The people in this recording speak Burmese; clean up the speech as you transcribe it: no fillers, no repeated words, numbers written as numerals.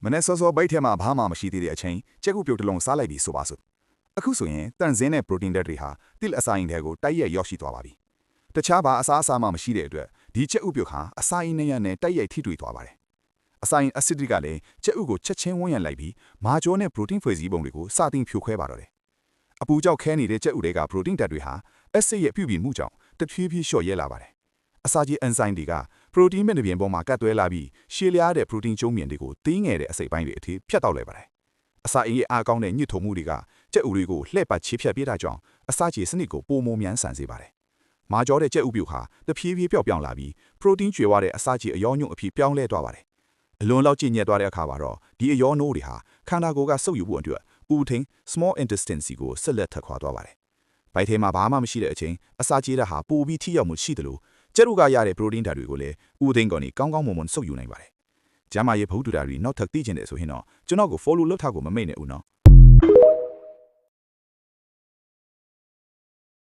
မနေ့စောစောဘိတ်ထဲမှာဘာမှမရှိသေးတဲ့အချိန်ကြက်ဥပြုတ်တစ်လုံးစားလိုက်ပြီးဆိုပါစို့အခုဆိုရင်တန်ဆင်းတဲ့ protein ဓာတ်တွေဟာတစ်အစာအိမ်တွေကိုတိုက်ရိုက်ရောက်ရှိသွားပါပြီတခြားဘာအစားအစာမှမရှိတဲ့အတွက်ဒီကြက်ဥပြုတ်ဟာအစာအိမ်နဲ့တိုက်ရိုက်ထိတွေ့သွားပါတယ်အစာအိမ် acid ကလည်းကြက်ဥကိုချက်ချင်းဝန်းရံလိုက်ပြီးမာကျောနဲ့ protein ဖွဲ့စည်းပုံတွေကိုစတင်ဖြိုခွဲပါတော့တယ်အပူကြောက်ခဲနေတဲ့ကြက်ဥတွေက protein ဓာတ်တွေဟာ acid ရဲ့ပြုပြင်မှုကြောင့်တဖြည်းဖြည်းလျှော့ရဲလာပါတယ်အစာကြီး enzyme တွေက protein မျက်နှာပြင်ပေါ်မှာကတ်သွဲလာပြီးရှည်လျားတဲ့ protein ကျုံးမြင်တွေကိုသေးငယ်တဲ့အစိတ်ပိုင်းတွေအထိဖြတ်တောက်လိုက်ပါတယ်။အစာအိမ်ရဲ့အားကောင်းတဲ့ညှစ်ထုံမှုတွေကကြက်ဥတွေကိုလှည့်ပတ်ချေဖြတ်ပေးတာကြောင့်အစာချေစနစ်ကိုပိုမိုမြန်ဆန်စေပါတယ်။မာကျောတဲ့ကြက်ဥပြုတ်ဟာတဖြည်းဖြည်းပျောက်ပြောင်းလာပြီး protein ကျွေဝတဲ့အစာချေအယောညွန့်အဖြစ်ပြောင်းလဲသွားပါတယ်။အလွန်လောက်ကျဉ်ညက်သွားတဲ့အခါမှာတော့ဒီအယောနိုးတွေဟာခန္ဓာကိုယ်ကစုပ်ယူဖို့အတွက်ဥထင်း small intestine စီကိုဆက်လက်ထပ်ခွာသွားပါတယ်။ဗိုက်ထဲမှာဘာမှမရှိတဲ့အချိန်အစာချေတာဟာပိုပြီးထိရောက်မှုရှိတယ်လို့ကျက်ဥကရတဲ့ protein ဓာတ်တွေကိုလည်းဥသိန်းကော်နေကောင်းကောင်းမွန်မွန်စုပ်ယူနိုင်ပါတယ်။ကျမ်းမာရေးဘုဒ္ဓဓာတ်တွေနောက်ထပ်သိချင်တယ်ဆိုရင်တော့ကျွန်တော်ကို follow လုပ်ထားကိုမမေ့နဲ့ဦးနော်။